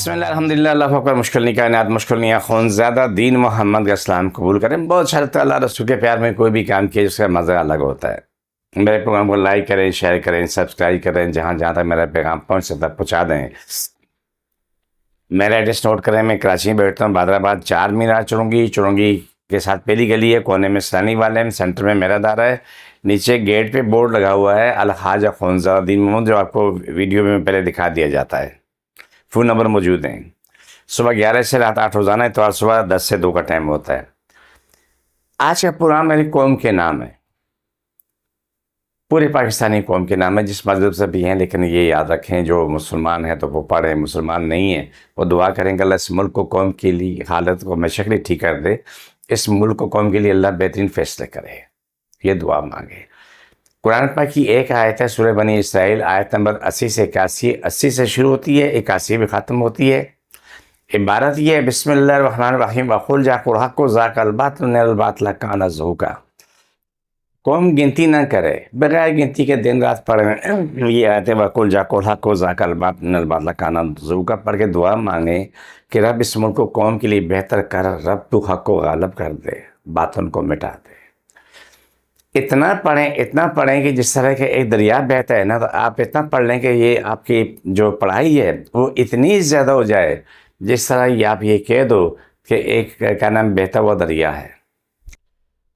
بسم اللہ الحمدللہ اللہ اکبر مشکل نہیں کائنات مشکل نہیں خون زیادہ دین محمد کا اسلام قبول کریں. بہت اچھا اللہ رسول کے پیار میں کوئی بھی کام کیے جس کا مزہ الگ ہوتا ہے. میرے پروگرام کو لائک کریں, شیئر کریں, سبسکرائب کریں. جہاں جہاں تک میرا پیغام پہنچ سکتا پہنچا دیں. میرا ایڈریس نوٹ کریں. میں کراچی میں بیٹھتا ہوں, بادر آباد 4 مینار چرونگی کے ساتھ پہلی گلی ہے, کونے میں سرانی والے میں, سینٹر میں میرا دارہ ہے. نیچے گیٹ پہ بورڈ لگا ہوا ہے الخواجہ خونزادہ دین محمد, جو آپ کو ویڈیو میں پہلے دکھا دیا جاتا ہے. فون نمبر موجود ہیں. صبح 11 سے رات 8 روزانہ, اتوار صبح 10 سے 2 کا ٹائم ہوتا ہے. آج کا پروگرام میری قوم کے نام ہے, پورے پاکستانی قوم کے نام ہے, جس مذہب سے بھی ہیں. لیکن یہ یاد رکھیں جو مسلمان ہیں تو وہ پڑھیں, مسلمان نہیں ہیں وہ دعا کریں کہ اللہ اس ملک کو قوم کے لیے حالت کو ہمیشہ کے لیے ٹھیک کر دے. اس ملک کو قوم کے لیے اللہ بہترین فیصلے کرے, یہ دعا مانگے. قرآن پاک کی ایک آیت ہے سورہ بنی اسرائیل, آیت نمبر 80 سے 81. 80 سے شروع ہوتی ہے, 81 بھی ختم ہوتی ہے. عبارت یہ ہے, بسم اللہ الرحمن الرحیم وقل جاء الحق وزهق الباطل ان الباطل کان زهوقا. قوم گنتی نہ کرے, بغیر گنتی کے دن رات پڑھیں. یہ آیت ہے وقل جاء الحق وزهق الباطل ان الباطل کان زهوقا, پڑھ کے دعا مانگیں کہ رب اس ملک کو قوم کے لیے بہتر کر, رب تو حق کو غالب کر دے, باطل کو مٹا دے. اتنا پڑھیں کہ جس طرح کہ ایک دریا بہتا ہے نا, تو آپ اتنا پڑھ لیں کہ یہ آپ کی جو پڑھائی ہے وہ اتنی زیادہ ہو جائے جس طرح یہ آپ یہ کہہ دو کہ ایک کا نام بہتا ہوا دریا ہے.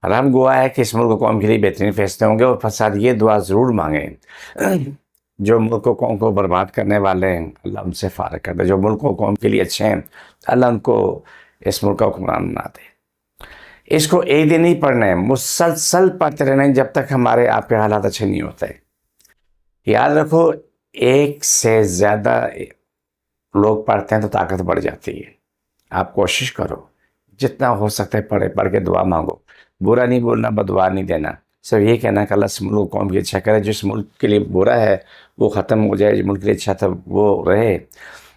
رب گواہ ہے کہ اس ملک قوم کے لیے بہترین فیصلے ہوں گے. اور ساتھ یہ دعا ضرور مانگیں, جو ملک کو قوم کو برباد کرنے والے ہیں اللہ ان سے فارغ کر دے. جو ملک کو قوم کے لیے اچھے ہیں اللہ ان کو اس ملک کا حکمران بنا دے. اس کو ایک دن نہیں پڑھنا ہے, مسلسل پڑھتے رہنا ہے جب تک ہمارے آپ کے حالات اچھے نہیں ہوتے. یاد رکھو, ایک سے زیادہ لوگ پڑھتے ہیں تو طاقت بڑھ جاتی ہے. آپ کوشش کرو جتنا ہو سکتا ہے پڑھ کے دعا مانگو. برا نہیں بولنا, بدعا نہیں دینا, صرف یہ کہنا کہ اللہ اس ملک قوم کی اچھا کرے. جس ملک کے لیے برا ہے وہ ختم ہو جائے, جو ملک کے لیے اچھا تھا وہ رہے.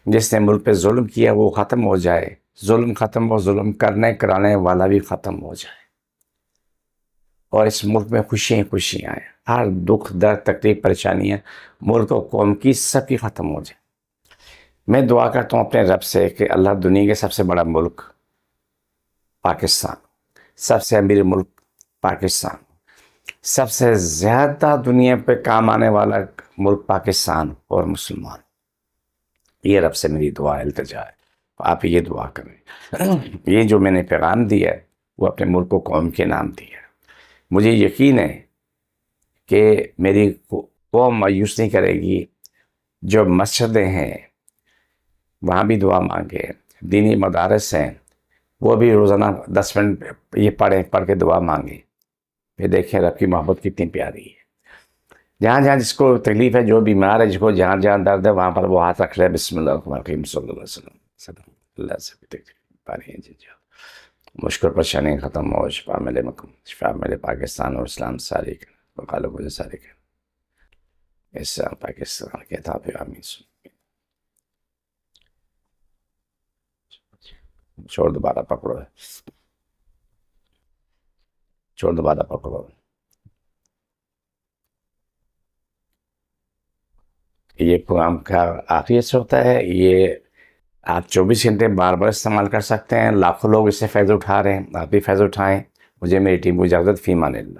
جس نے ملک پہ ظلم کیا وہ ختم ہو جائے, ظلم ختم ہو, ظلم کرنے کرانے والا بھی ختم ہو جائے, اور اس ملک میں خوشیاں آئیں. ہر دکھ درد تکلیف پریشانیاں ملک و قوم کی سب کی ختم ہو جائے. میں دعا کرتا ہوں اپنے رب سے کہ اللہ دنیا کے سب سے بڑا ملک پاکستان, سب سے امیر ملک پاکستان, سب سے زیادہ دنیا پہ کام آنے والا ملک پاکستان اور مسلمان, یہ رب سے میری دعا التجا ہے. آپ یہ دعا کریں. یہ جو میں نے پیغام دیا ہے وہ اپنے ملک کو قوم کے نام دیا ہے. مجھے یقین ہے کہ میری قوم مایوس نہیں کرے گی. جو مسجدیں ہیں وہاں بھی دعا مانگے, دینی مدارس ہیں وہ بھی روزانہ 10 منٹ یہ پڑھ کے دعا مانگے. پھر دیکھیں رب کی محبت کتنی پیاری ہے. جہاں جہاں جس کو تکلیف ہے, جو بیمار ہے, جس کو جہاں جہاں درد ہے, وہاں پر وہ ہاتھ رکھ لے. بسم اللہ الرحمن الرحیم صلی اللہ علیہ وسلم. اللہ سے بھی تکلیف پاری ہیں مشکل پریشانی ختم ہو, شفا ملے مکم, شفا ملے پاکستان اور اسلام ساری کا غالب ہو سارے کا. اس پاکستان کے تھا پھر آمین. چھوڑ دوبارہ پکڑو, چھوڑ دوبارہ پکڑو. یہ پروگرام کا آخری حصہ ہوتا ہے. یہ آپ 24 گھنٹے بار بار استعمال کر سکتے ہیں. لاکھوں لوگ اس سے فائدہ اٹھا رہے ہیں, آپ بھی فائدہ اٹھائیں. مجھے میری ٹیم کو اجازت, فی امان اللہ.